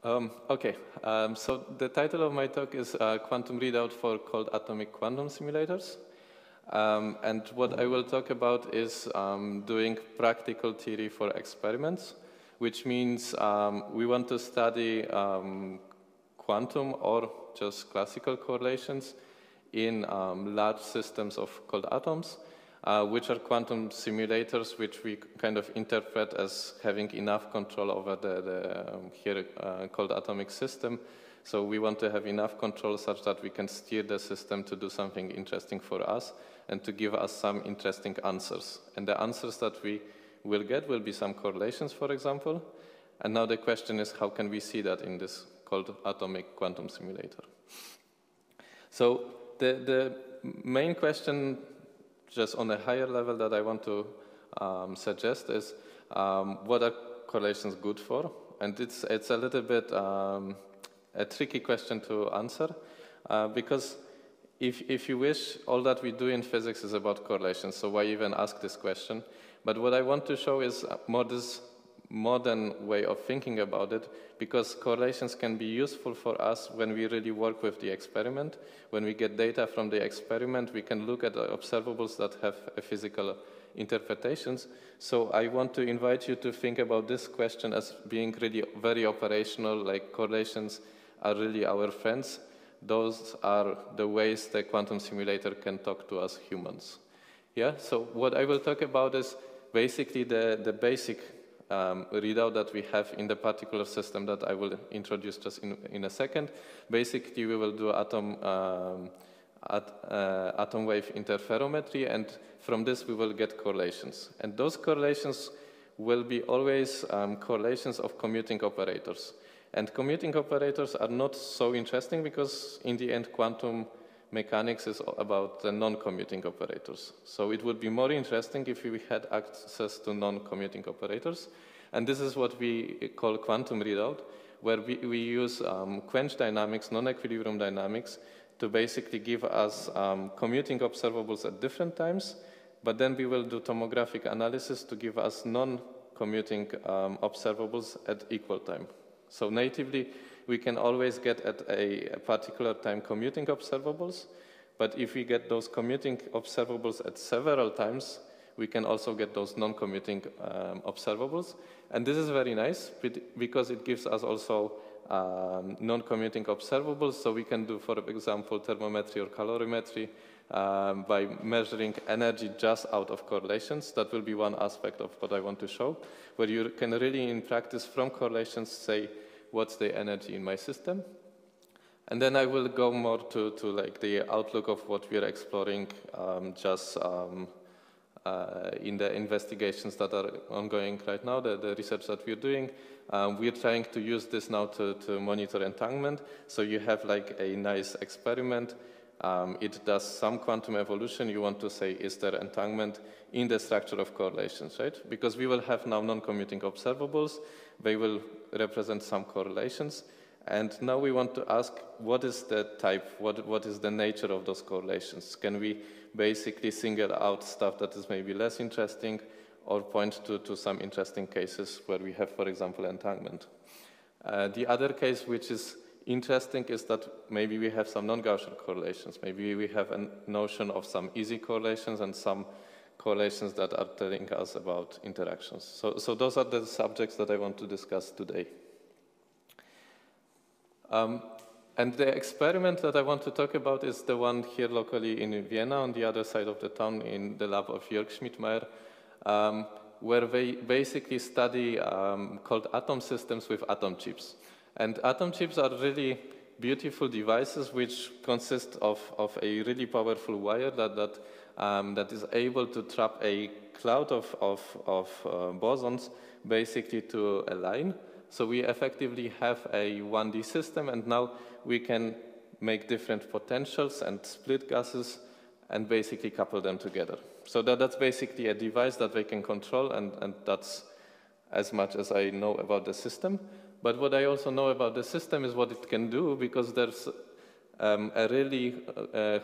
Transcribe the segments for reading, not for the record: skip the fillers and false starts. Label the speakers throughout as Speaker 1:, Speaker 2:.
Speaker 1: So the title of my talk is Quantum Readout for Cold Atomic Quantum Simulators. And what I will talk about is doing practical theory for experiments, which means we want to study quantum or just classical correlations in large systems of cold atoms, which are quantum simulators, which we kind of interpret as having enough control over the cold atomic system. So we want to have enough control such that we can steer the system to do something interesting for us and to give us some interesting answers. And the answers that we will get will be some correlations, for example. And now the question is, how can we see that in this cold atomic quantum simulator? So the main question, just on a higher level, that I want to suggest is, what are correlations good for? And it's a little bit a tricky question to answer, because if you wish, all that we do in physics is about correlations, so why even ask this question? But what I want to show is more this modern way of thinking about it, because correlations can be useful for us when we really work with the experiment. When we get data from the experiment, we can look at the observables that have physical interpretations. So I want to invite you to think about this question as being really very operational, like correlations are really our friends. Those are the ways the quantum simulator can talk to us humans. Yeah, so what I will talk about is basically the basic readout that we have in the particular system that I will introduce just in a second. Basically, we will do atom wave interferometry, and from this we will get correlations. And those correlations will be always correlations of commuting operators. And commuting operators are not so interesting because in the end quantum mechanics is about the non-commuting operators. So it would be more interesting if we had access to non-commuting operators. And this is what we call quantum readout, where we use quench dynamics, non-equilibrium dynamics, to basically give us commuting observables at different times, but then we will do tomographic analysis to give us non-commuting observables at equal time. So natively, we can always get at a particular time commuting observables, but if we get those commuting observables at several times, we can also get those non-commuting observables. And this is very nice because it gives us also non-commuting observables, so we can do, for example, thermometry or calorimetry by measuring energy just out of correlations. That will be one aspect of what I want to show, where you can really, in practice, from correlations, say, what's the energy in my system? And then I will go more to like the outlook of what we are exploring in the investigations that are ongoing right now, the research that we're doing. We're trying to use this now to monitor entanglement. So you have like a nice experiment. It does some quantum evolution. You want to say, is there entanglement in the structure of correlations, right? Because we will have now non-commuting observables. They will represent some correlations. And now we want to ask, what is the type, what is the nature of those correlations? Can we basically single out stuff that is maybe less interesting or point to some interesting cases where we have, for example, entanglement? The other case which is interesting is that maybe we have some non-Gaussian correlations. Maybe we have a notion of some easy correlations and some correlations that are telling us about interactions. So those are the subjects that I want to discuss today. And the experiment that I want to talk about is the one here locally in Vienna, on the other side of the town, in the lab of Jörg Schmidtmeyer, where they basically study cold atom systems with atom chips. And atom chips are really beautiful devices which consist of a really powerful wire that is able to trap a cloud of bosons basically to a line. So we effectively have a 1D system, and now we can make different potentials and split gases and basically couple them together. So that's basically a device that they can control, and that's as much as I know about the system. But what I also know about the system is what it can do, because there's a really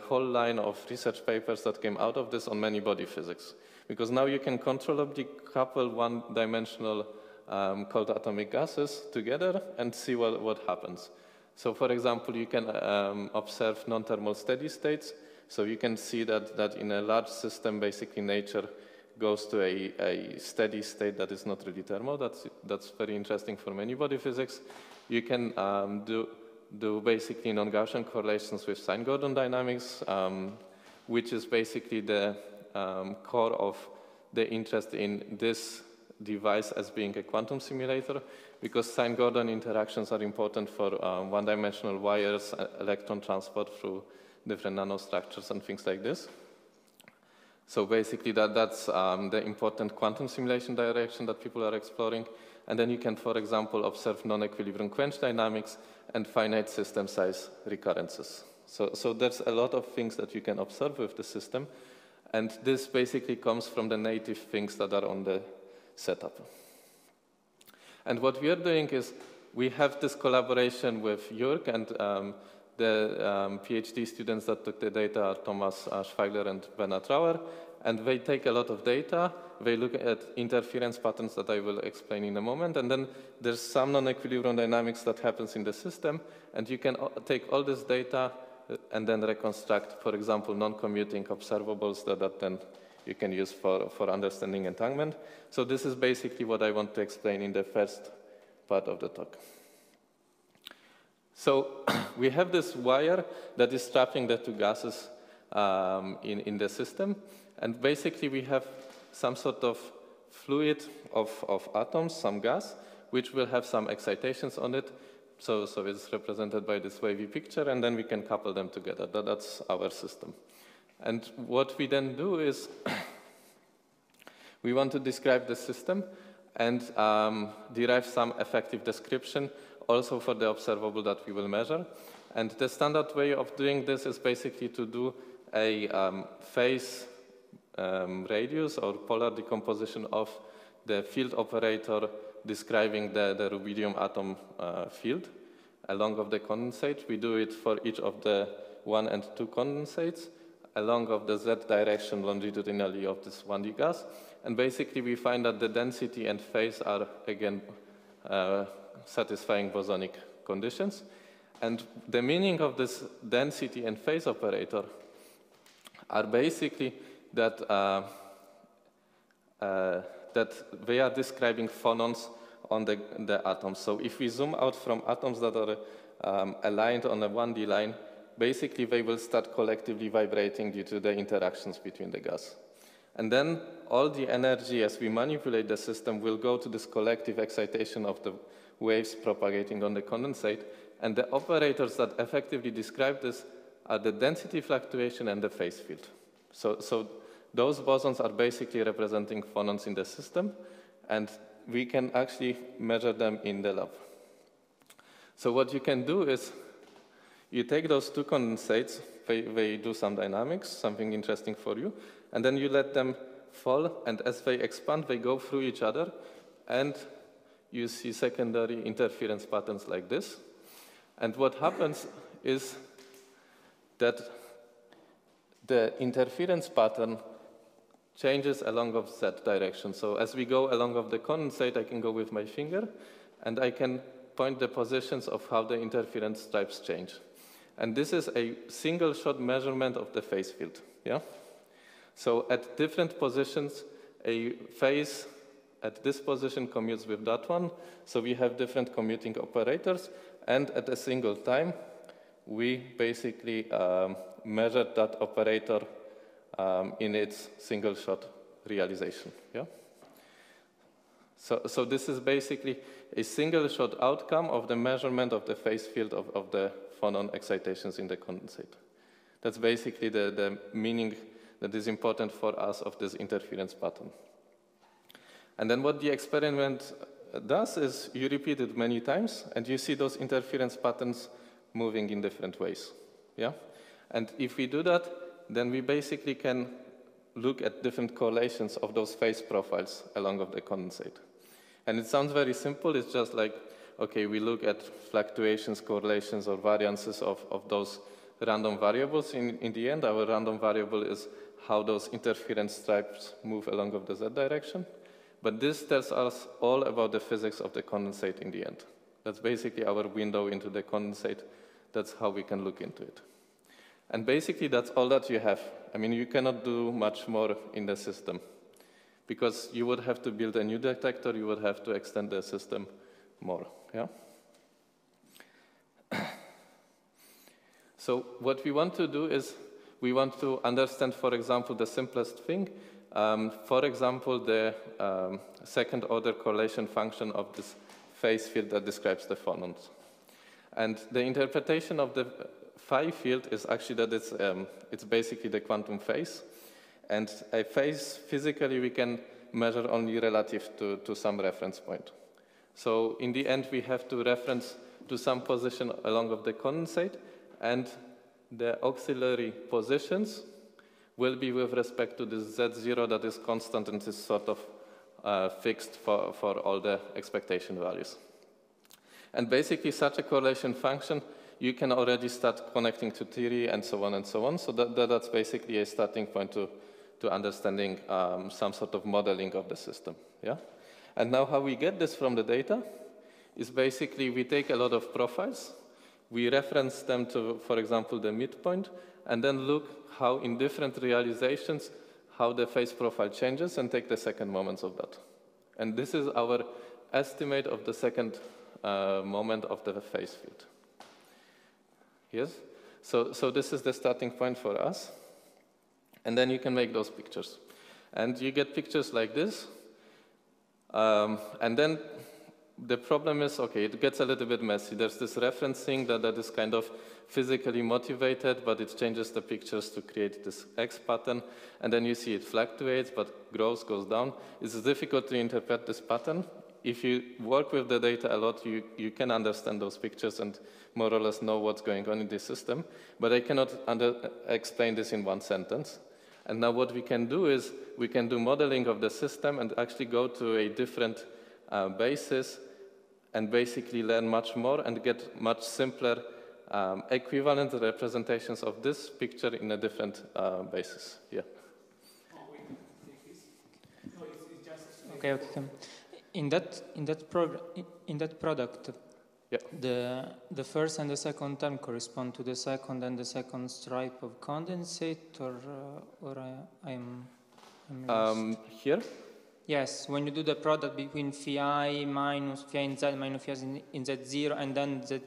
Speaker 1: whole line of research papers that came out of this on many body physics. Because now you can controllably couple one-dimensional cold atomic gases together and see what happens. So for example, you can observe non-thermal steady states. So you can see that in a large system, basically nature goes to a steady state that is not really thermal. That's very interesting for many body physics. You can do basically non-Gaussian correlations with sine-Gordon dynamics, which is basically the core of the interest in this device as being a quantum simulator, because sine-Gordon interactions are important for one-dimensional wires, electron transport through different nanostructures and things like this. So basically that's the important quantum simulation direction that people are exploring. And then you can, for example, observe non-equilibrium quench dynamics and finite system size recurrences. So there's a lot of things that you can observe with the system. And this basically comes from the native things that are on the setup. And what we are doing is we have this collaboration with Jörg, and the PhD students that took the data are Thomas Schweigler and Bernhard Rauer, and they take a lot of data. They look at interference patterns that I will explain in a moment, and then there's some non-equilibrium dynamics that happens in the system, and you can take all this data and then reconstruct, for example, non-commuting observables that then you can use for understanding entanglement. So this is basically what I want to explain in the first part of the talk. So we have this wire that is trapping the two gases in the system, and basically we have some sort of fluid of atoms, some gas, which will have some excitations on it. So it's represented by this wavy picture, and then we can couple them together. That's our system. And what we then do is we want to describe the system and derive some effective description also for the observable that we will measure. And the standard way of doing this is basically to do a phase radius or polar decomposition of the field operator describing the rubidium atom field along of the condensate. We do it for each of the 1 and 2 condensates along of the z direction longitudinally of this 1D gas. And basically we find that the density and phase are again satisfying bosonic conditions. And the meaning of this density and phase operator are basically that that they are describing phonons on the atoms. So if we zoom out from atoms that are aligned on a 1D line, basically they will start collectively vibrating due to the interactions between the gas. And then all the energy as we manipulate the system will go to this collective excitation of the waves propagating on the condensate. And the operators that effectively describe this are the density fluctuation and the phase field. So those bosons are basically representing phonons in the system, and we can actually measure them in the lab. So what you can do is you take those two condensates, they do some dynamics, something interesting for you, and then you let them fall, and as they expand, they go through each other, and you see secondary interference patterns like this. And what happens is that the interference pattern changes along of z direction. So as we go along of the condensate, I can go with my finger, and I can point the positions of how the interference stripes change. And this is a single-shot measurement of the phase field. Yeah. So at different positions, a phase at this position commutes with that one. So we have different commuting operators, and at a single time, we basically measured that operator in its single-shot realization. Yeah. So this is basically a single-shot outcome of the measurement of the phase field of the phonon excitations in the condensate. That's basically the meaning that is important for us of this interference pattern. And then what the experiment does is you repeat it many times, and you see those interference patterns moving in different ways. Yeah? And if we do that, then we basically can look at different correlations of those phase profiles along of the condensate. And it sounds very simple. It's just like, okay, we look at fluctuations, correlations, or variances of those random variables. In the end, our random variable is how those interference stripes move along of the z direction. But this tells us all about the physics of the condensate in the end. That's basically our window into the condensate. That's how we can look into it. And basically, that's all that you have. I mean, you cannot do much more in the system, because you would have to build a new detector, you would have to extend the system more, yeah? So what we want to do is, we want to understand, for example, the simplest thing. For example, the second-order correlation function of this phase field that describes the phonons. And the interpretation of the phi field is actually that it's basically the quantum phase. And a phase, physically, we can measure only relative to some reference point. So in the end, we have to reference to some position along of the condensate, and the auxiliary positions will be with respect to this Z0 that is constant and is sort of fixed for all the expectation values. And basically, such a correlation function, you can already start connecting to theory and so on and so on. So that's basically a starting point to understanding some sort of modeling of the system, yeah? And now how we get this from the data is basically we take a lot of profiles, we reference them to, for example, the midpoint, and then look how in different realizations, how the phase profile changes, and take the second moments of that. And this is our estimate of the second moment of the phase field. Yes? So this is the starting point for us. And then you can make those pictures. And you get pictures like this. And then the problem is, okay, it gets a little bit messy. There's this referencing that is kind of physically motivated, but it changes the pictures to create this X pattern. And then you see it fluctuates, but grows, goes down. It's difficult to interpret this pattern. If you work with the data a lot, you can understand those pictures and more or less know what's going on in this system. But I cannot explain this in one sentence. And now what we can do is we can do modeling of the system and actually go to a different basis and basically learn much more and get much simpler equivalent representations of this picture in a different basis. Yeah.
Speaker 2: Okay. In that product,
Speaker 1: yeah.
Speaker 2: The first and the second term correspond to the second and the second stripe of condensate, or I'm
Speaker 1: here?
Speaker 2: Yes, when you do the product between phi minus phi in Z minus phi in Z0 and then Z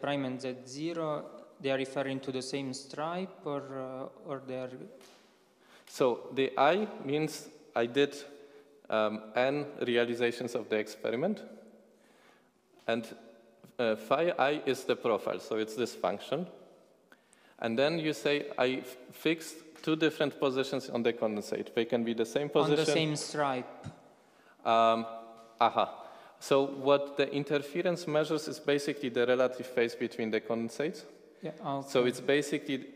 Speaker 2: prime and Z0, they are referring to the same stripe, or they are? So
Speaker 1: the I means I did n realizations of the experiment, and phi I is the profile, so it's this function. And then you say I fixed two different positions on the condensate. They can be the same position.
Speaker 2: On the same stripe.
Speaker 1: So what the interference measures is basically the relative phase between the condensates.
Speaker 2: Yeah, okay.
Speaker 1: So it's basically,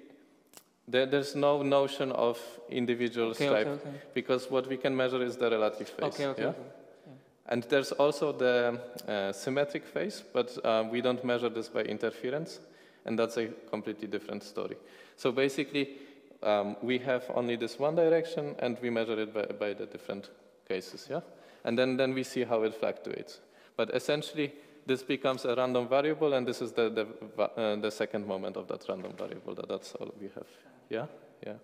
Speaker 1: there's no notion of individual stripe, because what we can measure is the relative phase. Yeah? And there's also the symmetric phase, but we don't measure this by interference, and that's a completely different story. So basically, we have only this one direction, and we measure it by the different cases, yeah? And then we see how it fluctuates. But essentially, this becomes a random variable, and this is the second moment of that random variable. That's all we have, yeah? Yeah.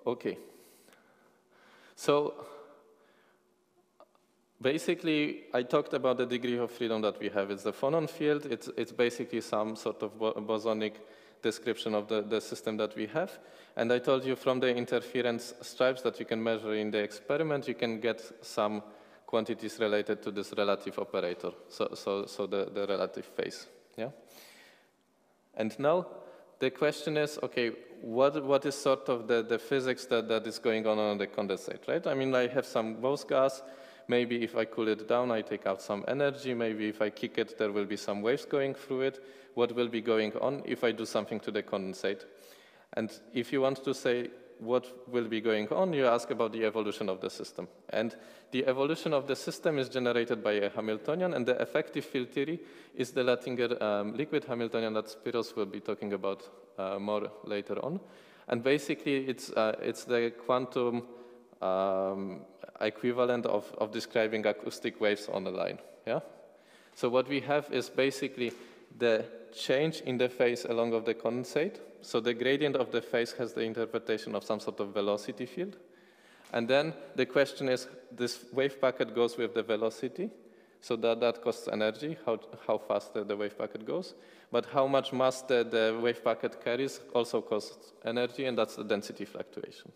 Speaker 1: Okay. So basically, I talked about the degree of freedom that we have. It's the Phonon field. It's basically some sort of bosonic description of the system that we have. And I told you from the interference stripes that you can measure in the experiment, you can get some quantities related to this relative operator, so the relative phase. Yeah. And now the question is, okay, what is sort of the physics that is going on the condensate, right? I mean, I have some Bose gas. Maybe if I cool it down, I take out some energy. Maybe if I kick it, there will be some waves going through it. What will be going on if I do something to the condensate? And if you want to say what will be going on, you ask about the evolution of the system. And the evolution of the system is generated by a Hamiltonian, and the effective field theory is the Latinger liquid Hamiltonian that Spiros will be talking about more later on. And basically, it's the quantum equivalent of describing acoustic waves on a line. Yeah? So what we have is basically the change in the phase along of the condensate. So the gradient of the phase has the interpretation of some sort of velocity field. And then the question is, this wave packet goes with the velocity, so that costs energy, how fast the wave packet goes. But how much mass the wave packet carries also costs energy, and that's the density fluctuation.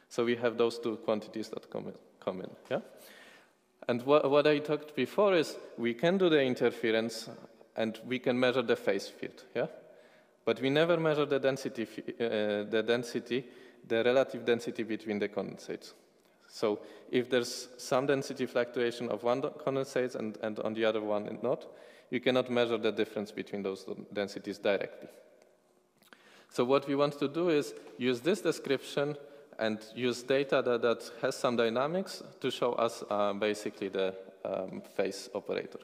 Speaker 1: So we have those two quantities that come in. Yeah? And what I talked before is we can do the interference, and we can measure the phase field. Yeah? But we never measure the density, the relative density between the condensates. So if there's some density fluctuation of one condensate and on the other one not, you cannot measure the difference between those densities directly. So what we want to do is use this description and use data that has some dynamics to show us basically the phase operator.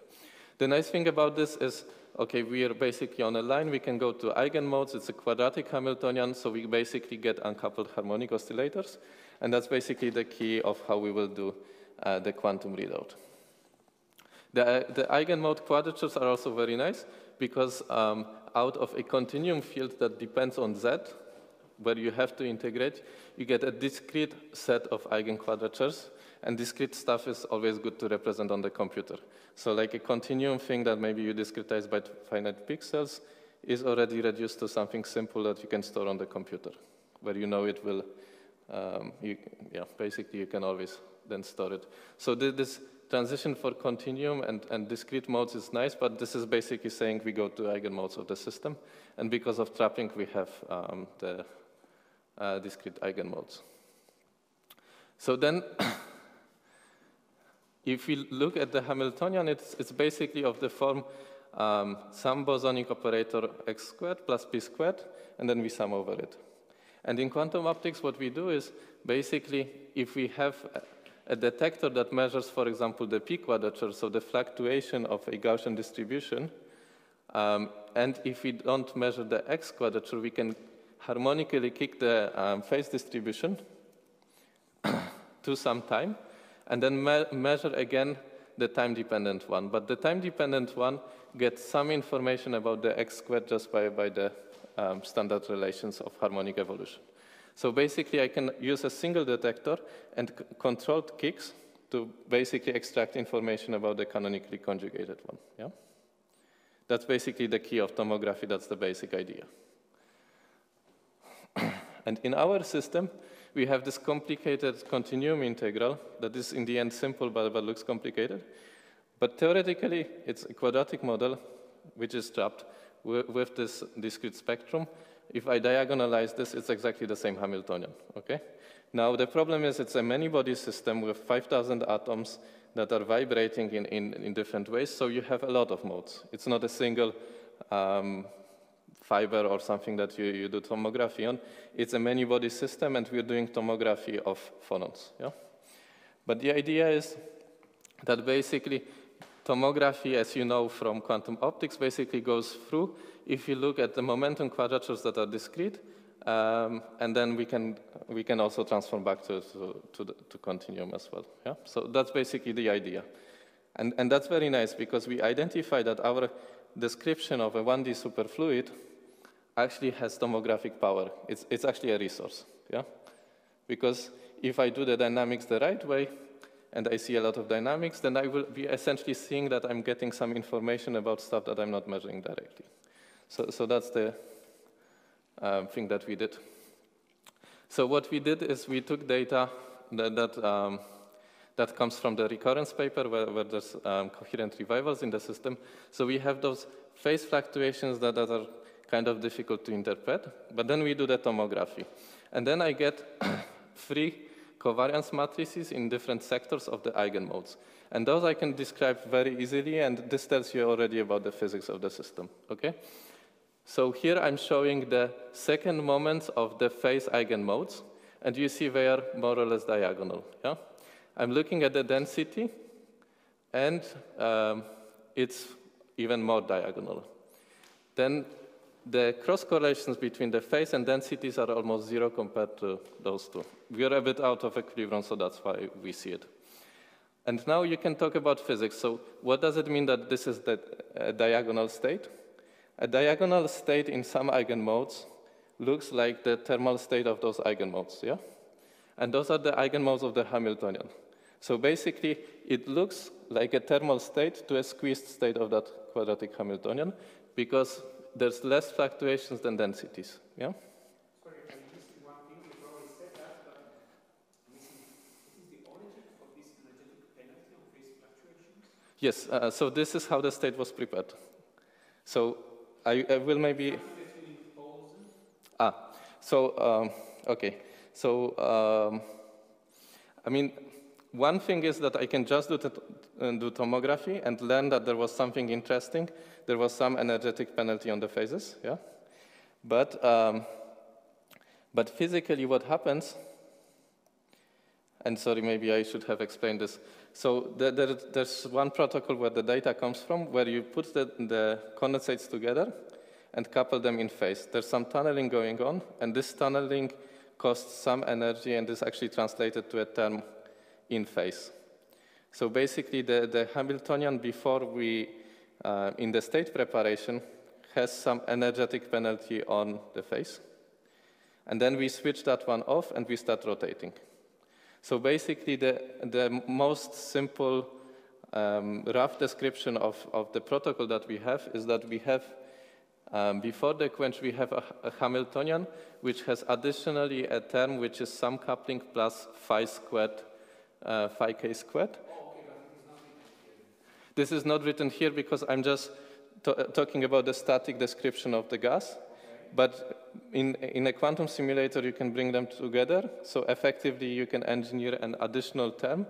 Speaker 1: The nice thing about this is, okay, we are basically on a line. We can go to eigenmodes. It's a quadratic Hamiltonian, so we basically get uncoupled harmonic oscillators. And that's basically the key of how we will do the quantum readout. The eigenmode quadratures are also very nice because out of a continuum field that depends on Z, where you have to integrate, you get a discrete set of eigenquadratures. And discrete stuff is always good to represent on the computer. So like a continuum thing that maybe you discretize by finite pixels is already reduced to something simple that you can store on the computer, where you know it will, basically you can always then store it. So this transition for continuum and discrete modes is nice, but this is basically saying we go to eigenmodes of the system. And because of trapping, we have the discrete eigenmodes. So then, if we look at the Hamiltonian, it's basically of the form some bosonic operator x squared plus p squared, and then we sum over it. And in quantum optics, what we do is basically if we have a detector that measures, for example, the p quadrature, so the fluctuation of a Gaussian distribution, and if we don't measure the x quadrature, we can harmonically kick the phase distribution to some time, and then measure again the time-dependent one. But the time-dependent one gets some information about the x squared just by the standard relations of harmonic evolution. So basically, I can use a single detector and controlled kicks to basically extract information about the canonically conjugated one. Yeah? That's basically the key of tomography. That's the basic idea. And in our system, we have this complicated continuum integral that is in the end simple but looks complicated. But theoretically, it's a quadratic model which is trapped with this discrete spectrum. If I diagonalize this, it's exactly the same Hamiltonian. Okay? Now, the problem is it's a many-body system with 5,000 atoms that are vibrating in different ways, so you have a lot of modes. It's not a single fiber or something that you do tomography on. It's a many-body system, and we're doing tomography of phonons. Yeah? But the idea is that basically tomography, as you know from quantum optics, basically goes through if you look at the momentum quadratures that are discrete, and then we can also transform back to continuum as well. Yeah? So that's basically the idea. And that's very nice because we identify that our description of a 1D superfluid actually has tomographic power. It's actually a resource, yeah? Because if I do the dynamics the right way, and I see a lot of dynamics, then I will be essentially seeing that I'm getting some information about stuff that I'm not measuring directly. So that's the thing that we did. So what we did is we took data that comes from the recurrence paper where there's coherent revivals in the system. So we have those phase fluctuations that are kind of difficult to interpret, but then we do the tomography. And then I get 3 covariance matrices in different sectors of the eigenmodes. And those I can describe very easily, and this tells you already about the physics of the system, okay? So here I'm showing the second moments of the phase eigenmodes, and you see they are more or less diagonal, yeah? I'm looking at the density, and it's even more diagonal. Then the cross correlations between the phase and densities are almost zero compared to those two. We are a bit out of equilibrium, so that's why we see it. And now you can talk about physics. So what does it mean that this is the diagonal state? A diagonal state in some eigenmodes looks like the thermal state of those eigenmodes, yeah? And those are the eigenmodes of the Hamiltonian. So basically, it looks like a thermal state to a squeezed state of that quadratic Hamiltonian because there's less fluctuations than densities, yeah?
Speaker 3: Sorry, I'm missing one thing. You probably said that, but I'm missing. This is the origin of this energetic penalty of these fluctuations?
Speaker 1: Yes, so this is how the state was prepared. So I will maybe... okay. So, I mean, one thing is that I can just do tomography and learn that there was something interesting. There was some energetic penalty on the phases, yeah? But physically what happens, and sorry, maybe I should have explained this. So there's one protocol where the data comes from, where you put the condensates together and couple them in phase. There's some tunneling going on, and this tunneling costs some energy and is actually translated to a term in phase. So basically, the Hamiltonian before we, in the state preparation, has some energetic penalty on the phase. And then we switch that one off and we start rotating. So basically, the most simple rough description of the protocol that we have is that we have, before the quench, we have a Hamiltonian, which has additionally a term which is some coupling plus phi squared, phi k squared. This is not written here because I'm just talking about the static description of the gas. But in a quantum simulator, you can bring them together. So effectively, you can engineer an additional term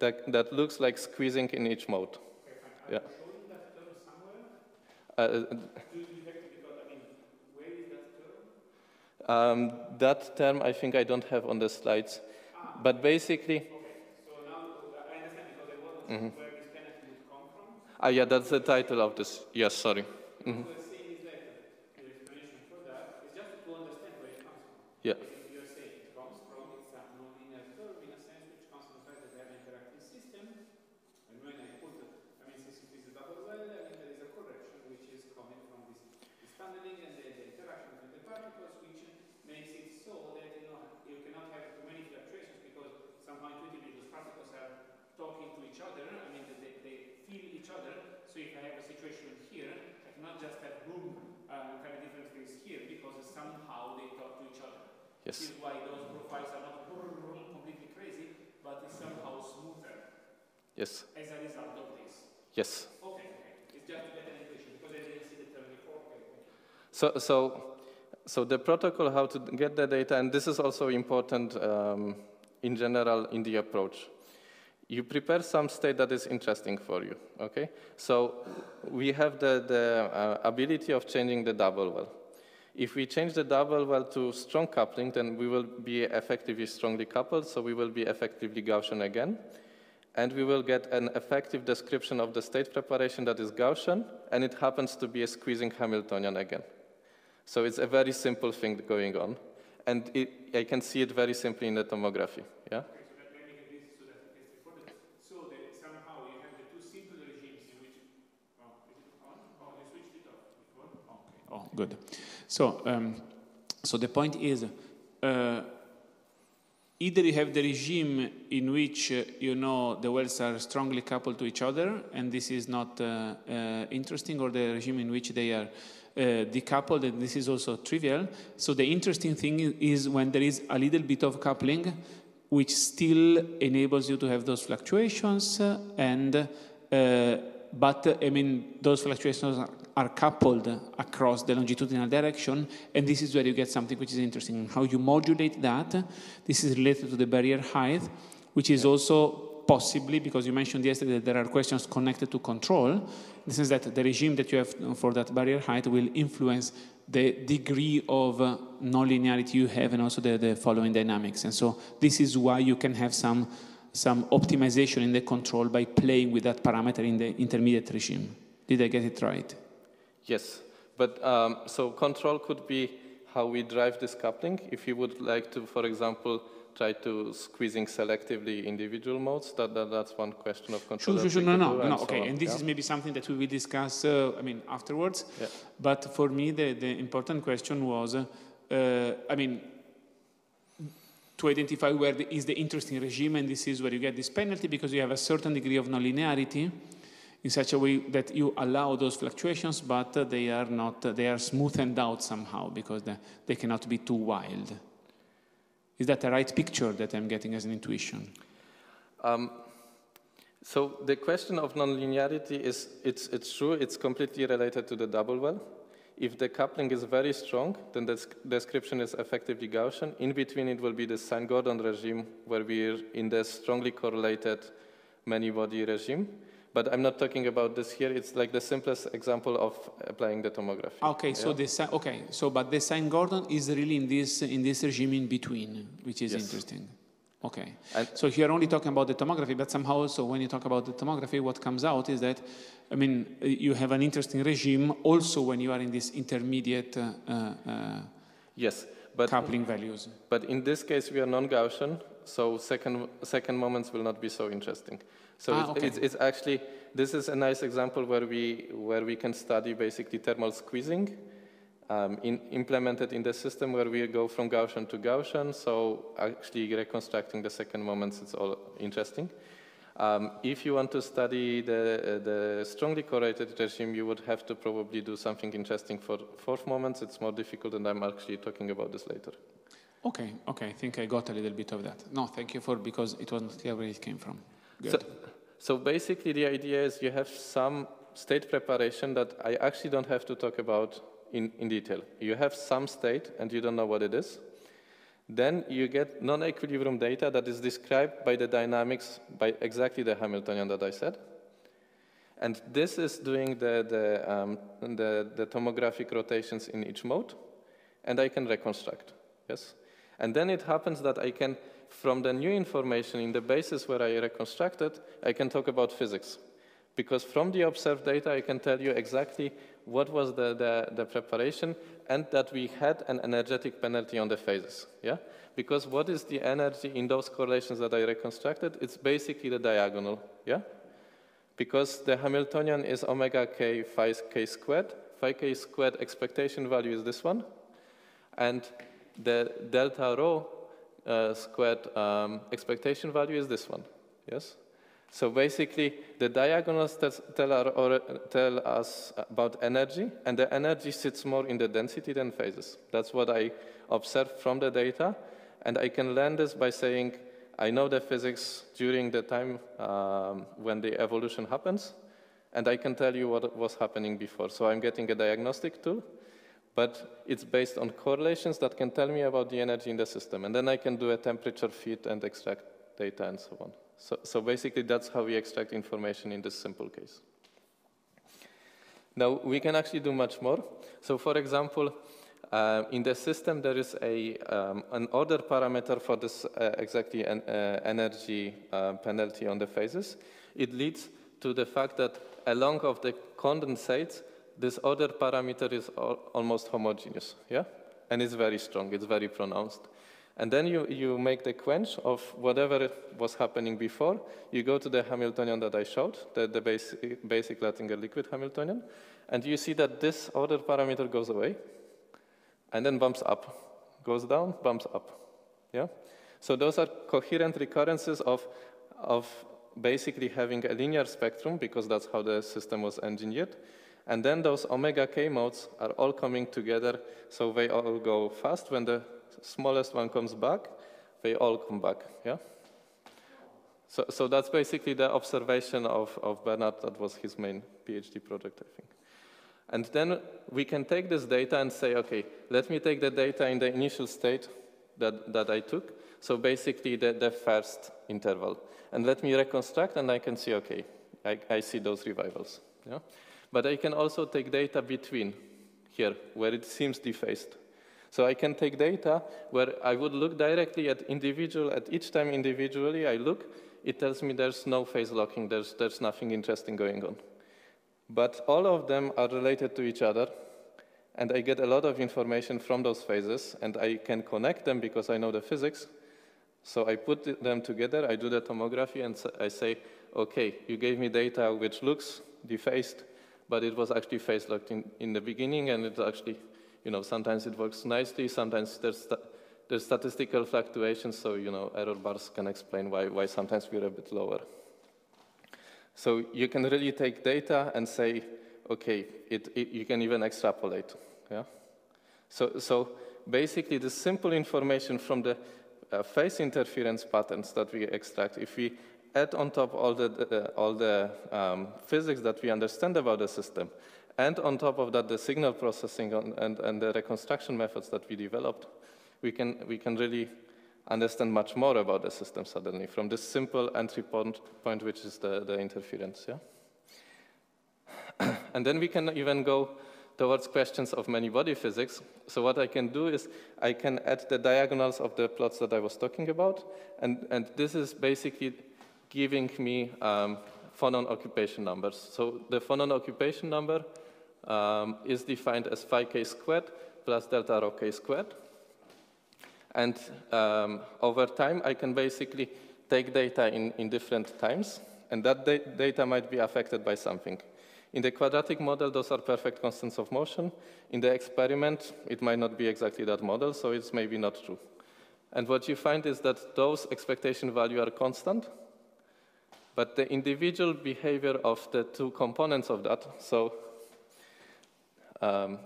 Speaker 1: that looks like squeezing in each mode.
Speaker 3: Okay, fine.
Speaker 1: Yeah.
Speaker 3: Are you showing that term somewhere? Do you have to, because, I mean, where is that term?
Speaker 1: That term, I think I don't have on the slides. But basically...
Speaker 3: Okay, so now I understand because I wasn't where this penalty would come from.
Speaker 1: Yeah, that's the title of this. Yes, sorry.
Speaker 3: What we're saying is that the explanation for that is just to understand where it comes from.
Speaker 1: Yeah.
Speaker 3: You're saying it comes from, it's a non-linear curve in a sense which comes from the fact that they have an interacting system. And when I put it, I mean, since it is a double well, I mean, there is a correction which is coming from this tunneling and the interaction between the particles, which makes it so that you cannot have too many fluctuations because somehow intuitively those particles are talking to each other. I mean, they feel each other. So if I have a situation here, I cannot just have boom, kind of different phase here because somehow they talk to each other.
Speaker 1: Yes.
Speaker 3: This is why those profiles are not completely crazy, but it's somehow smoother.
Speaker 1: Yes.
Speaker 3: As a result of this.
Speaker 1: Yes.
Speaker 3: Okay. It's just to get an equation because I didn't see the term before.
Speaker 1: So the protocol, how to get the data, and this is also important in general in the approach. You prepare some state that is interesting for you, okay? So we have the ability of changing the double well. If we change the double well to strong coupling, then we will be effectively strongly coupled, so we will be effectively Gaussian again. And we will get an effective description of the state preparation that is Gaussian, and it happens to be a squeezing Hamiltonian again. So it's a very simple thing going on. And I can see it very simply in the tomography, yeah?
Speaker 3: Good. So, so the point is, either you have the regime in which the wells are strongly coupled to each other, and this is not interesting, or the regime in which they are decoupled, and this is also trivial. So the interesting thing is when there is a little bit of coupling, which still enables you to have those fluctuations, but I mean those fluctuations are coupled across the longitudinal direction, and this is where you get something which is interesting. How you modulate that, this is related to the barrier height, which is also possibly, because you mentioned yesterday that there are questions connected to control, in the sense that the regime that you have for that barrier height will influence the degree of nonlinearity you have and also the following dynamics. And so this is why you can have some optimization in the control by playing with that parameter in the intermediate regime. Did I get it right?
Speaker 1: Yes, But so control could be how we drive this coupling. If you would like to, for example, try to squeezing selectively individual modes, that's one question of control.
Speaker 4: Sure, no, okay.
Speaker 1: So
Speaker 4: and this is maybe something that we will discuss, I mean, afterwards.
Speaker 1: Yeah.
Speaker 4: But for me, the important question was, I mean, to identify where is the interesting regime, and this is where you get this penalty, because you have a certain degree of nonlinearity in such a way that you allow those fluctuations, but they are not, they are smoothened out somehow, because they cannot be too wild. Is that the right picture that I'm getting as an intuition?
Speaker 1: So the question of nonlinearity is, it's true, it's completely related to the double well. If the coupling is very strong, then the description is effectively Gaussian. In between, it will be the Sine-Gordon regime, where we're in the strongly correlated many-body regime. But I'm not talking about this here. It's like the simplest example of applying the tomography.
Speaker 4: Okay, so but the Sine-Gordon is really in this regime in between, which is interesting. Okay, and so here only talking about the tomography, but somehow also when you talk about the tomography, what comes out is that, I mean, you have an interesting regime also when you are in this intermediate coupling values.
Speaker 1: But in this case, we are non-Gaussian, so second moments will not be so interesting. So it's actually, this is a nice example where we can study basically thermal squeezing implemented in the system, where we go from Gaussian to Gaussian. So actually reconstructing the second moments, it's all interesting. If you want to study the strongly correlated regime, you would have to probably do something interesting for fourth moments. It's more difficult, and I'm actually talking about this later.
Speaker 4: Okay, I think I got a little bit of that. No, thank you because it wasn't clear where it came from. Good.
Speaker 1: So basically the idea is you have some state preparation that I actually don't have to talk about in detail. You have some state and you don't know what it is. Then you get non-equilibrium data that is described by the dynamics by exactly the Hamiltonian that I said. And this is doing the tomographic rotations in each mode, and I can reconstruct, yes? And then it happens that I can, from the new information in the basis where I reconstructed, I can talk about physics. Because from the observed data, I can tell you exactly what was the preparation, and that we had an energetic penalty on the phases, yeah? Because what is the energy in those correlations that I reconstructed? It's basically the diagonal, yeah? Because the Hamiltonian is omega k phi k squared. Phi k squared expectation value is this one. And the delta rho squared expectation value is this one, yes? So basically, the diagonals tell us about energy, and the energy sits more in the density than phases. That's what I observed from the data, and I can learn this by saying, I know the physics during the time when the evolution happens, and I can tell you what was happening before. So I'm getting a diagnostic tool, but it's based on correlations that can tell me about the energy in the system, and then I can do a temperature fit and extract data and so on. So basically, that's how we extract information in this simple case. Now, we can actually do much more. So for example, in the system, there is an order parameter for this exactly energy penalty on the phases. It leads to the fact that along of the condensates, this order parameter is almost homogeneous, yeah? And it's very strong, it's very pronounced. And then you make the quench of whatever was happening before. You go to the Hamiltonian that I showed, the basic Latinger liquid Hamiltonian, and you see that this order parameter goes away, and then bumps up, goes down, bumps up, yeah? So those are coherent recurrences of basically having a linear spectrum, because that's how the system was engineered. And then those omega k modes are all coming together, so they all go fast. When the smallest one comes back, they all come back, yeah? So that's basically the observation of Bernard. That was his main PhD project, I think. And then we can take this data and say, okay, let me take the data in the initial state that I took, so basically the first interval. And let me reconstruct, and I can see, okay, I see those revivals, yeah? But I can also take data between here, where it seems defaced. So I can take data where I would look directly at each time individually I look, it tells me there's no phase locking, there's nothing interesting going on. But all of them are related to each other, and I get a lot of information from those phases, and I can connect them because I know the physics. So I put them together, I do the tomography, and I say, okay, you gave me data which looks dephased, but it was actually phase locked in the beginning, and it actually, sometimes it works nicely, sometimes there's statistical fluctuations, so, error bars can explain why sometimes we're a bit lower. So you can really take data and say, okay, you can even extrapolate, yeah? So basically, the simple information from the phase interference patterns that we extract, if we add on top all the physics that we understand about the system, and on top of that, the signal processing and the reconstruction methods that we developed, we can really understand much more about the system suddenly from this simple entry point which is the interference, yeah? And then we can even go towards questions of many-body physics. So what I can do is I can add the diagonals of the plots that I was talking about, and this is basically giving me Phonon occupation numbers. So the Phonon occupation number is defined as phi k squared plus delta rho k squared. And over time, I can basically take data in different times, and that data might be affected by something. In the quadratic model, those are perfect constants of motion. In the experiment, it might not be exactly that model, so it's maybe not true. And what you find is that those expectation values are constant, but the individual behavior of the two components of that, so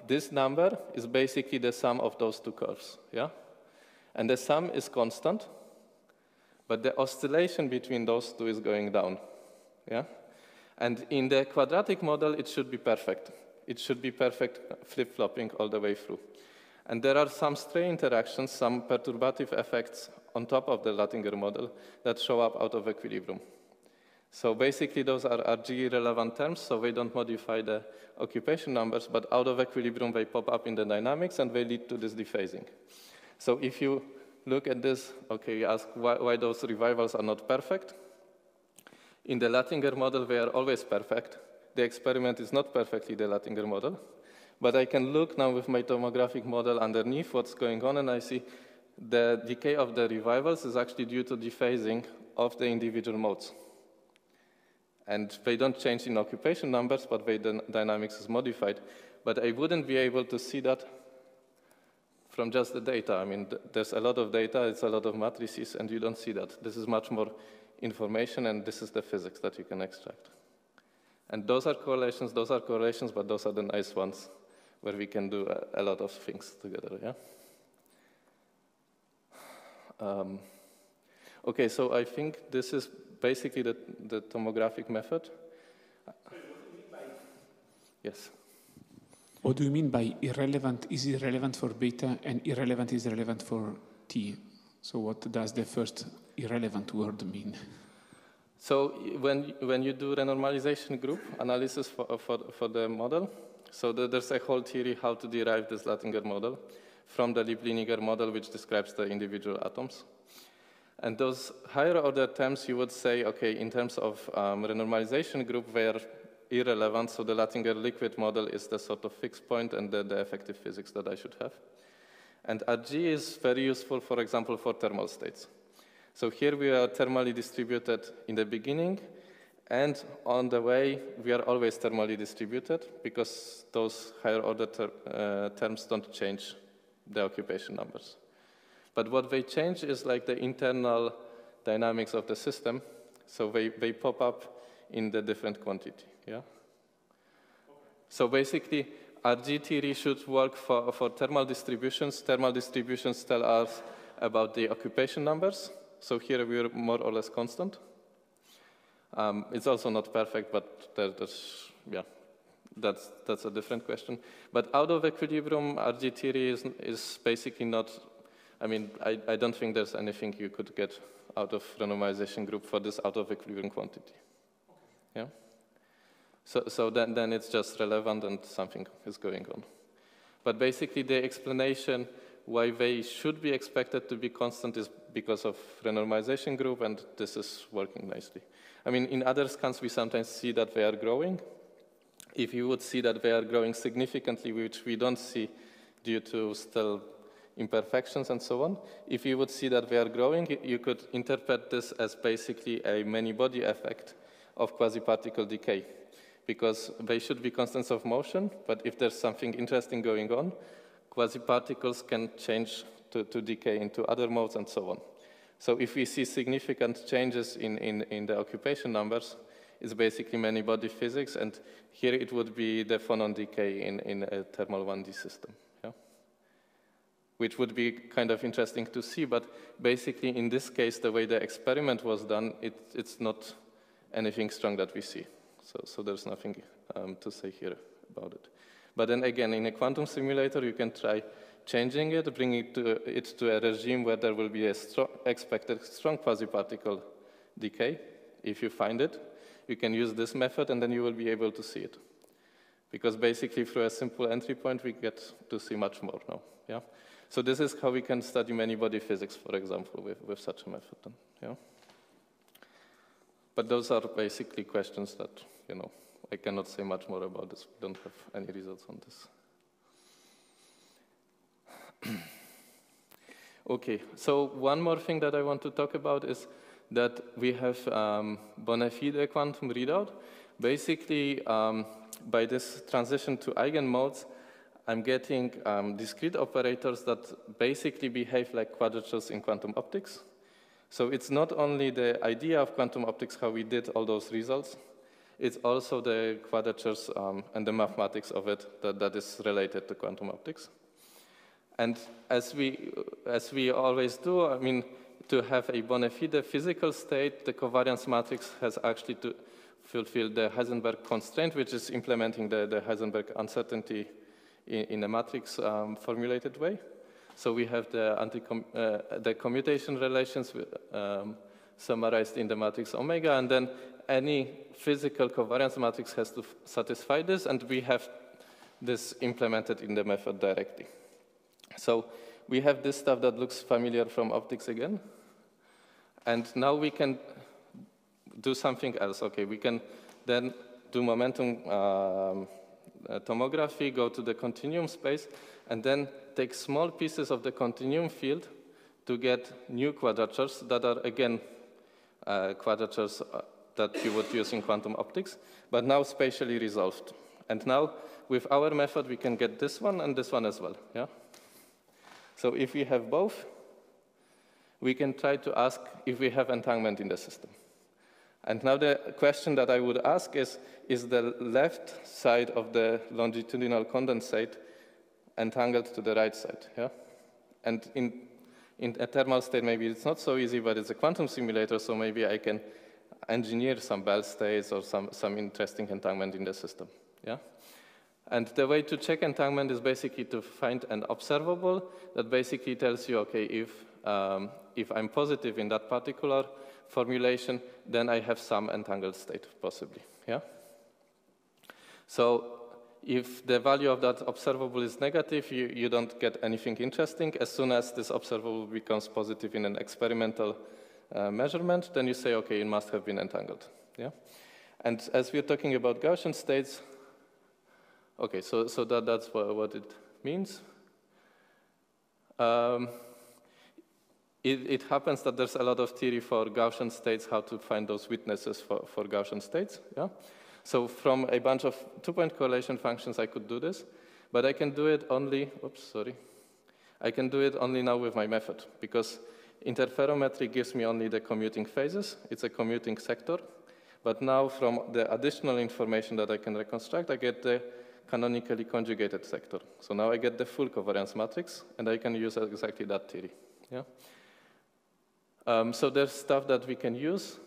Speaker 1: this number is basically the sum of those two curves, yeah? And the sum is constant, but the oscillation between those two is going down, yeah? And in the quadratic model, it should be perfect. It should be perfect flip-flopping all the way through. And there are some stray interactions, some perturbative effects on top of the Latinger model that show up out of equilibrium. So basically, those are RG-relevant terms, so they don't modify the occupation numbers, but out of equilibrium, they pop up in the dynamics, and they lead to this dephasing. So if you look at this, okay, you ask why those revivals are not perfect. In the Latinger model, they are always perfect. The experiment is not perfectly the Latinger model. But I can look now with my tomographic model underneath what's going on, and I see the decay of the revivals is actually due to dephasing of the individual modes. And they don't change in occupation numbers, but the dynamics is modified. But I wouldn't be able to see that from just the data. I mean, there's a lot of data, it's a lot of matrices, and you don't see that. This is much more information, and this is the physics that you can extract. And those are correlations, but those are the nice ones where we can do a lot of things together, yeah? Okay, so I think this is basically the tomographic method.
Speaker 3: What do you mean by?
Speaker 1: Yes.
Speaker 4: What do you mean by irrelevant is irrelevant for beta and irrelevant is relevant for T? So what does the first irrelevant word mean?
Speaker 1: So when you do renormalization group analysis for the model, so there's a whole theory how to derive this Latinger model from the Lieb-Liniger model, which describes the individual atoms. And those higher order terms, you would say, okay, in terms of renormalization group, they are irrelevant, so the Latinger liquid model is the sort of fixed point and the effective physics that I should have. And RG is very useful, for example, for thermal states. So here we are thermally distributed in the beginning, and on the way, we are always thermally distributed because those higher order terms don't change the occupation numbers. But what they change is like the internal dynamics of the system, so they pop up in the different quantity, yeah? So basically, RG theory should work for thermal distributions. Thermal distributions tell us about the occupation numbers. So here we are more or less constant. It's also not perfect, but that's a different question. But out of equilibrium, RG theory is basically not, I mean, I don't think there's anything you could get out of renormalization group for this out of equilibrium quantity. Yeah? So then it's just relevant and something is going on. But basically the explanation why they should be expected to be constant is because of renormalization group, and this is working nicely. I mean, in other scans we sometimes see that they are growing, if you would see that they are growing significantly, which we don't see due to still imperfections and so on, if you would see that they are growing, you could interpret this as basically a many-body effect of quasi-particle decay, because they should be constants of motion, but if there's something interesting going on, quasi-particles can change to decay into other modes and so on. So if we see significant changes in the occupation numbers, it's basically many-body physics, and here it would be the phonon decay in a thermal 1D system, yeah? Which would be kind of interesting to see, but basically in this case, the way the experiment was done, it's not anything strong that we see. So there's nothing to say here about it. But then again, in a quantum simulator, you can try changing it, bringing it to a regime where there will be a expected strong quasi-particle decay. If you find it, you can use this method, and then you will be able to see it. Because basically, through a simple entry point, we get to see much more now. Yeah. So this is how we can study many-body physics, for example, with such a method. Then, yeah. But those are basically questions that, you know, I cannot say much more about this. We don't have any results on this. Okay, so one more thing that I want to talk about is that we have bona fide quantum readout. Basically, by this transition to eigenmodes, I'm getting discrete operators that basically behave like quadratures in quantum optics. So it's not only the idea of quantum optics, how we did all those results, it's also the quadratures and the mathematics of it that is related to quantum optics. And as we always do, I mean, to have a bona fide physical state, the covariance matrix has actually to fulfill the Heisenberg constraint, which is implementing the Heisenberg uncertainty in a matrix formulated way. So we have the commutation relations summarized in the matrix omega, and then any physical covariance matrix has to satisfy this, and we have this implemented in the method directly. So we have this stuff that looks familiar from optics again, and now we can do something else. Okay, we can then do momentum tomography, go to the continuum space, and then take small pieces of the continuum field to get new quadratures that are, again, quadratures that you would use in quantum optics, but now spatially resolved. And now, with our method, we can get this one and this one as well, yeah? So if we have both, we can try to ask if we have entanglement in the system. And now the question that I would ask is the left side of the longitudinal condensate entangled to the right side, yeah? And in a thermal state, maybe it's not so easy, but it's a quantum simulator, so maybe I can engineer some Bell states or some interesting entanglement in the system, yeah? And the way to check entanglement is basically to find an observable that basically tells you, okay, if I'm positive in that particular formulation, then I have some entangled state, possibly, yeah? So if the value of that observable is negative, you don't get anything interesting. As soon as this observable becomes positive in an experimental measurement, then you say, okay, it must have been entangled, yeah? And as we're talking about Gaussian states, okay, so that's what it means. It happens that there's a lot of theory for Gaussian states, how to find those witnesses for Gaussian states, yeah? So from a bunch of two-point correlation functions, I could do this, but I can do it only, I can do it only now with my method, because interferometry gives me only the commuting phases. It's a commuting sector, but now from the additional information that I can reconstruct, I get the canonically conjugated sector. So now I get the full covariance matrix, and I can use exactly that theory, yeah? So there's stuff that we can use,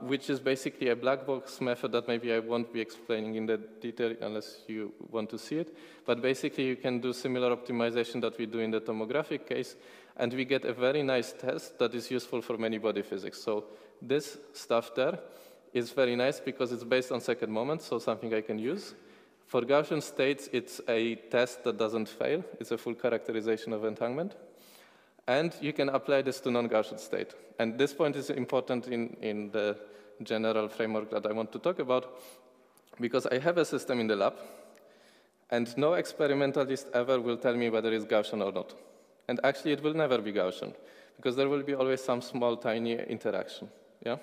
Speaker 1: which is basically a black box method that maybe I won't be explaining in the detail unless you want to see it. But basically, you can do similar optimization that we do in the tomographic case, and we get a very nice test that is useful for many-body physics. So this stuff there is very nice because it's based on second moment, so something I can use. For Gaussian states, it's a test that doesn't fail. It's a full characterization of entanglement. And you can apply this to non-Gaussian state. And this point is important in the general framework that I want to talk about, because I have a system in the lab, and no experimentalist ever will tell me whether it's Gaussian or not. And actually, it will never be Gaussian, because there will be always some small, tiny interaction. Yeah?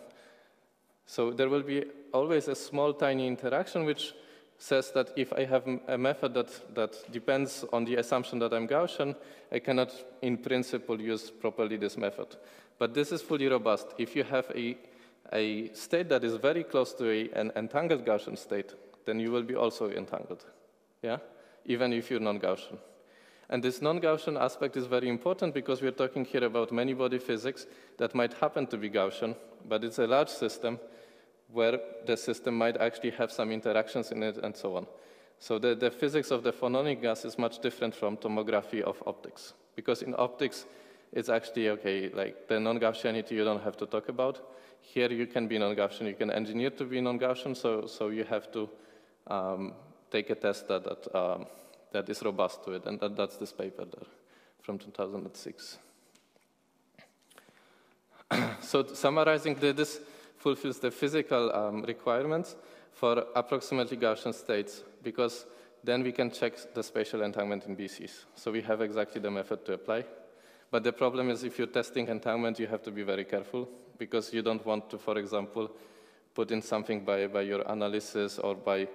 Speaker 1: So there will be always a small, tiny interaction which says that if I have a method that depends on the assumption that I'm Gaussian, I cannot, in principle, use properly this method. But this is fully robust. If you have a state that is very close to an entangled Gaussian state, then you will be also entangled, yeah? Even if you're non-Gaussian. And this non-Gaussian aspect is very important because we're talking here about many-body physics that might happen to be Gaussian, but it's a large system where the system might actually have some interactions in it and so on. So the physics of the phononic gas is much different from tomography of optics. Because in optics, it's actually, okay, like the non-Gaussianity you don't have to talk about. Here you can be non-Gaussian, you can engineer to be non-Gaussian, so you have to take a test that is robust to it, and that's this paper there from 2006. So summarizing, this fulfills the physical requirements for approximately Gaussian states, because then we can check the spatial entanglement in BCs. So we have exactly the method to apply. But the problem is if you're testing entanglement, you have to be very careful, because you don't want to, for example, put in something by your analysis or by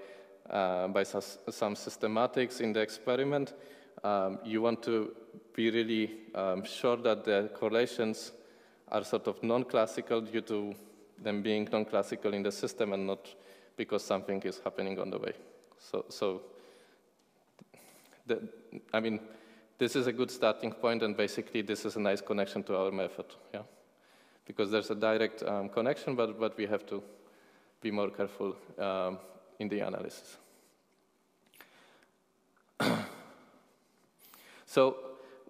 Speaker 1: some systematics in the experiment. You want to be really sure that the correlations are sort of non-classical due to them being non-classical in the system and not because something is happening on the way. I mean, this is a good starting point, and basically this is a nice connection to our method, yeah? Because there's a direct connection, but we have to be more careful in the analysis. So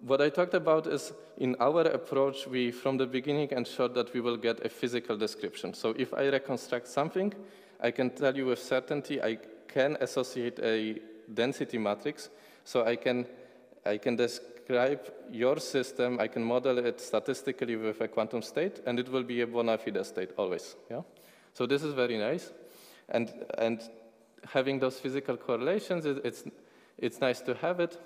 Speaker 1: what I talked about is, in our approach, we, from the beginning, ensured that we will get a physical description. So if I reconstruct something, I can tell you with certainty, I can associate a density matrix, so I can describe your system, I can model it statistically with a quantum state, and it will be a bona fide state always, yeah? So this is very nice, and having those physical correlations, it's nice to have it.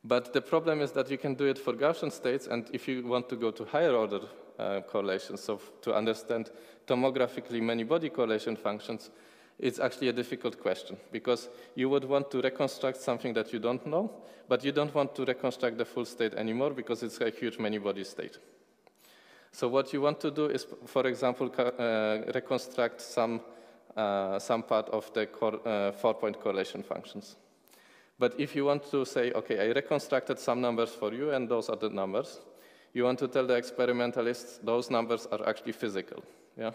Speaker 1: But the problem is that you can do it for Gaussian states, and if you want to go to higher order correlations, so to understand tomographically many-body correlation functions, it's actually a difficult question, because you would want to reconstruct something that you don't know, but you don't want to reconstruct the full state anymore because it's a huge many-body state. So what you want to do is, for example, reconstruct some part of the 4-point correlation functions. But if you want to say, okay, I reconstructed some numbers for you, and those are the numbers, you want to tell the experimentalists those numbers are actually physical, yeah?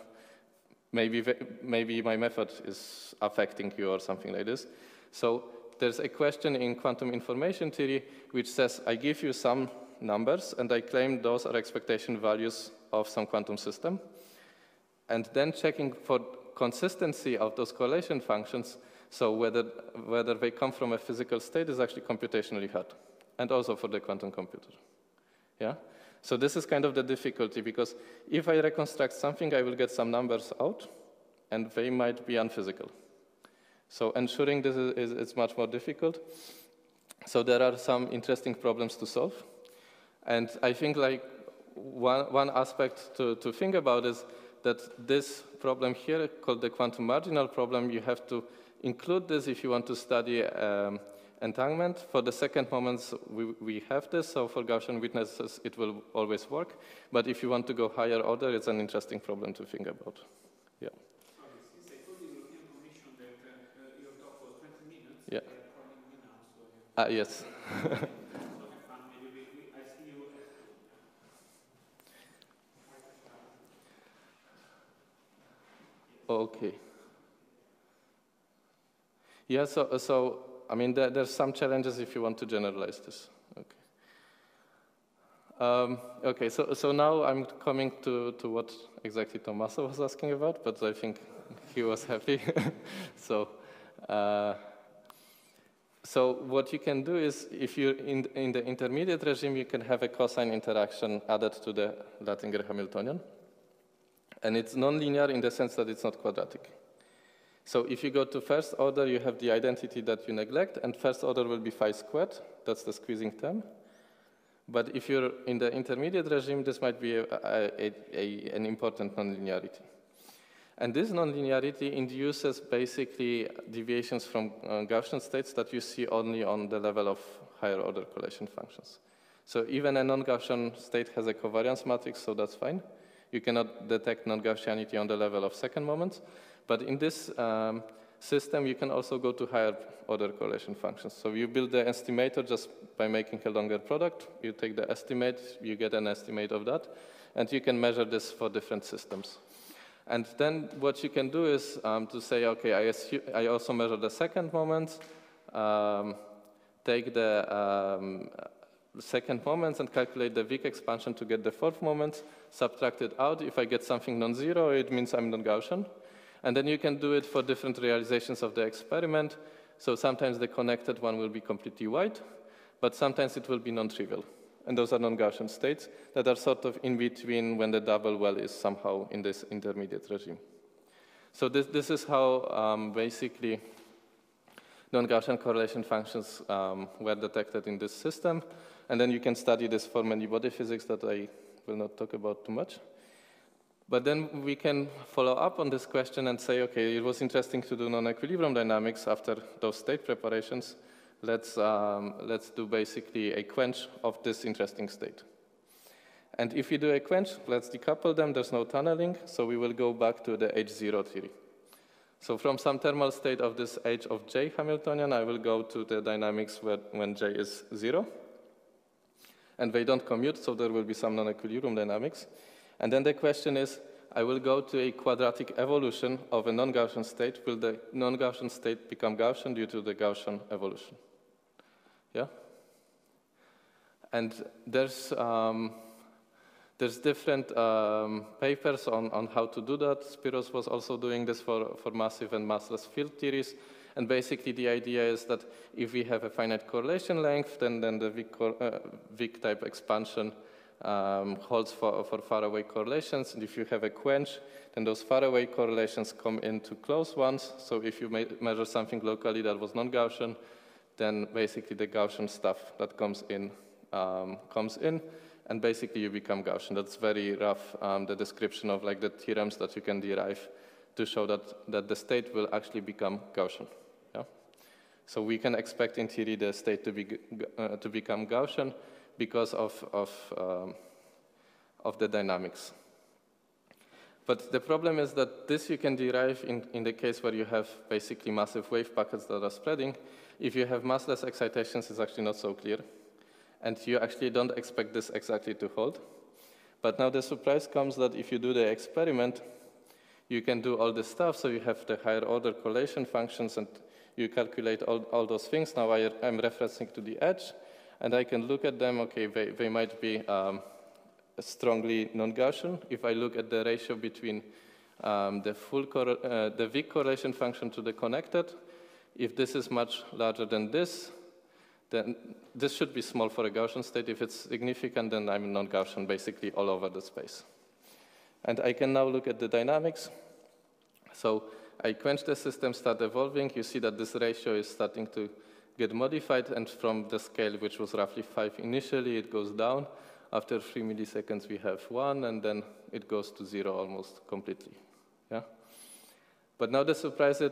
Speaker 1: Maybe my method is affecting you or something like this. So there's a question in quantum information theory which says, I give you some numbers, and I claim those are expectation values of some quantum system. And then checking for consistency of those correlation functions, so whether they come from a physical state is actually computationally hard, and also for the quantum computer, yeah? So this is kind of the difficulty, because if I reconstruct something, I will get some numbers out, and they might be unphysical. So ensuring this is much more difficult. So there are some interesting problems to solve. And I think like one aspect to think about is that this problem here, called the quantum marginal problem, you have to include this if you want to study entanglement. For the second moments, we have this, so for Gaussian witnesses, it will always work. But if you want to go higher order, it's an interesting problem to think about. Yeah.
Speaker 3: Sorry, since I told the European Commission that your talk was 20 minutes,
Speaker 1: yeah.
Speaker 3: they're calling me now, so...
Speaker 1: Yes.
Speaker 3: I see you...
Speaker 1: Okay. Yeah, so I mean, there's some challenges if you want to generalize this. Okay. Okay, so now I'm coming to what exactly Tommaso was asking about, but I think he was happy. So what you can do is, if you're in the intermediate regime, you can have a cosine interaction added to the Latinger Hamiltonian. And it's nonlinear in the sense that it's not quadratic. So if you go to first order, you have the identity that you neglect, and first order will be phi squared. That's the squeezing term. But if you're in the intermediate regime, this might be an important nonlinearity. And this nonlinearity induces basically deviations from Gaussian states that you see only on the level of higher order correlation functions. So even a non-Gaussian state has a covariance matrix, so that's fine. You cannot detect non-Gaussianity on the level of second moments. But in this system, you can also go to higher order correlation functions. So you build the estimator just by making a longer product. You take the estimate, you get an estimate of that, and you can measure this for different systems. And then what you can do is to say, okay, I also measure the second moment, take the second moments and calculate the weak expansion to get the fourth moment, subtract it out. If I get something non-zero, it means I'm non-Gaussian. And then you can do it for different realizations of the experiment. So sometimes the connected one will be completely white, but sometimes it will be non-trivial. And those are non-Gaussian states that are sort of in between when the double well is somehow in this intermediate regime. So this is how basically non-Gaussian correlation functions were detected in this system. And then you can study this for many body physics that I will not talk about too much. But then we can follow up on this question and say, okay, it was interesting to do non-equilibrium dynamics after those state preparations. Let's do basically a quench of this interesting state. And if we do a quench, let's decouple them. There's no tunneling, so we will go back to the H0 theory. So from some thermal state of this H of J Hamiltonian, I will go to the dynamics when J is 0. And they don't commute, so there will be some non-equilibrium dynamics. And then the question is, I will go to a quadratic evolution of a non-Gaussian state. Will the non-Gaussian state become Gaussian due to the Gaussian evolution? Yeah? And there's different papers on how to do that. Spiros was also doing this for massive and massless field theories. And basically the idea is that if we have a finite correlation length, then the weak type expansion holds for faraway correlations. And if you have a quench, then those faraway correlations come into close ones. So if you measure something locally that was non-Gaussian, then basically the Gaussian stuff that comes in, and basically you become Gaussian. That's very rough, the description of like the theorems that you can derive to show that the state will actually become Gaussian. Yeah? So we can expect in theory the state to become Gaussian because of the dynamics. But the problem is that this you can derive in the case where you have basically massive wave packets that are spreading. If you have massless excitations, it's actually not so clear. And you actually don't expect this exactly to hold. But now the surprise comes that if you do the experiment, you can do all this stuff. So you have the higher order correlation functions, and you calculate all those things. Now I'm referencing to the edge, and I can look at them. Okay, they might be strongly non-Gaussian. If I look at the ratio between the weak correlation function to the connected, if this is much larger than this, then this should be small for a Gaussian state. If it's significant, then I'm non-Gaussian basically all over the space. And I can now look at the dynamics. So I quench the system, start evolving. You see that this ratio is starting to get modified, and from the scale, which was roughly 5 initially, it goes down. After 3 milliseconds, we have 1, and then it goes to 0 almost completely. Yeah? But now the surprise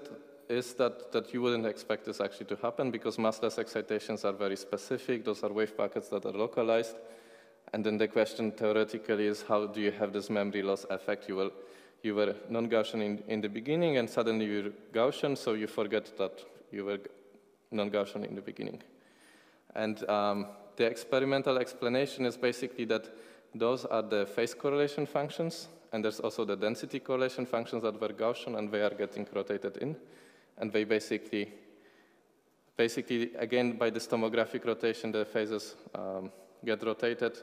Speaker 1: is that you wouldn't expect this actually to happen, because massless excitations are very specific. Those are wave packets that are localized. And then the question theoretically is, how do you have this memory loss effect? You were non-Gaussian in the beginning, and suddenly you're Gaussian, so you forget that you were non-Gaussian in the beginning. And the experimental explanation is basically that those are the phase correlation functions, and there's also the density correlation functions that were Gaussian, and they are getting rotated in. And they basically, again, by this tomographic rotation, the phases get rotated.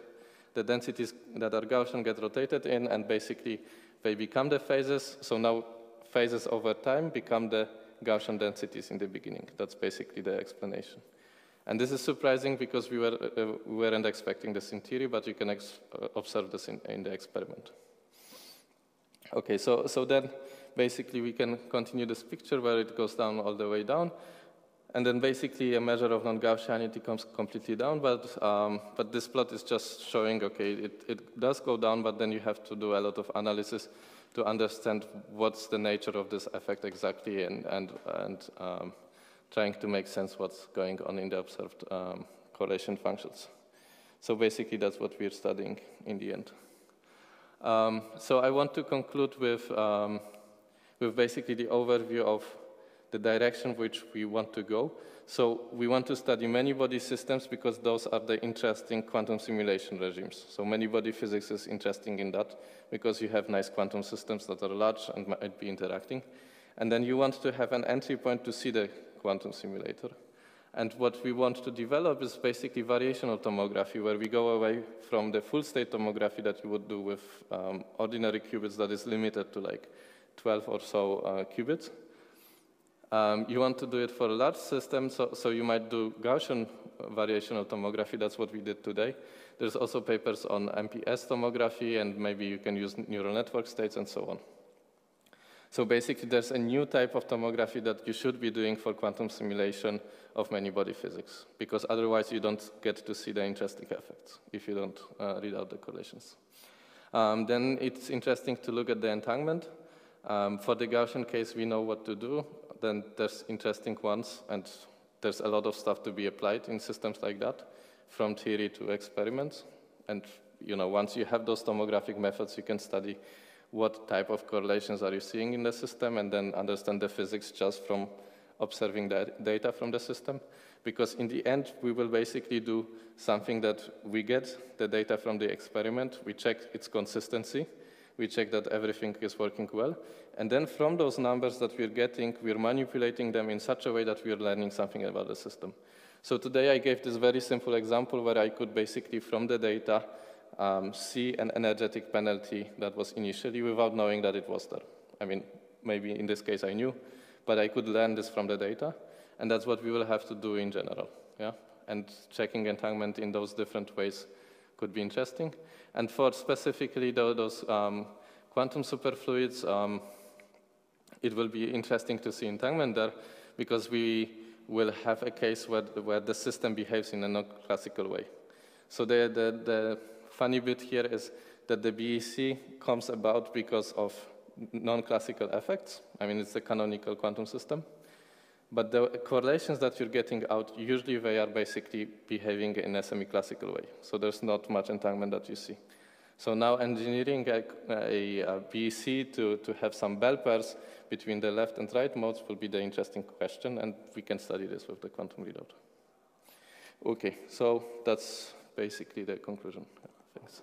Speaker 1: The densities that are Gaussian get rotated in, and basically they become the phases. So now phases over time become the Gaussian densities in the beginning. That's basically the explanation. And this is surprising because we weren't expecting this in theory, but you can observe this in the experiment. Okay, so then basically we can continue this picture where it goes down all the way down. And then basically a measure of non-Gaussianity comes completely down, but this plot is just showing, okay, it does go down, but then you have to do a lot of analysis to understand what's the nature of this effect exactly and trying to make sense what's going on in the observed correlation functions. So basically that's what we're studying in the end. So I want to conclude with basically the overview of the direction which we want to go. So we want to study many-body systems because those are the interesting quantum simulation regimes. So many-body physics is interesting in that because you have nice quantum systems that are large and might be interacting. And then you want to have an entry point to see the quantum simulator. And what we want to develop is basically variational tomography, where we go away from the full-state tomography that you would do with ordinary qubits that is limited to like 12 or so qubits. You want to do it for a large system, so you might do Gaussian variational tomography. That's what we did today. There's also papers on MPS tomography, and maybe you can use neural network states and so on. So basically, there's a new type of tomography that you should be doing for quantum simulation of many-body physics, because otherwise you don't get to see the interesting effects if you don't read out the correlations. Then it's interesting to look at the entanglement. For the Gaussian case, we know what to do. Then there's interesting ones, and there's a lot of stuff to be applied in systems like that, from theory to experiments. And once you have those tomographic methods, you can study what type of correlations are you seeing in the system, and then understand the physics just from observing the data from the system. Because in the end, we will basically do something that we get the data from the experiment, we check its consistency, we check that everything is working well, and then from those numbers that we're getting, we're manipulating them in such a way that we're learning something about the system. So today I gave this very simple example where I could basically, from the data, see an energetic penalty that was initially without knowing that it was there. I mean, maybe in this case I knew, but I could learn this from the data, and that's what we will have to do in general, yeah? And checking entanglement in those different ways could be interesting. And for specifically those quantum superfluids, it will be interesting to see entanglement there, because we will have a case where the system behaves in a non-classical way. So the funny bit here is that the BEC comes about because of non-classical effects. I mean, it's a canonical quantum system. But the correlations that you're getting out, usually they are basically behaving in a semi-classical way. So there's not much entanglement that you see. So now engineering a BEC to have some bell pairs between the left and right modes will be the interesting question, and we can study this with the quantum readout. Okay, so that's basically the conclusion. Thanks.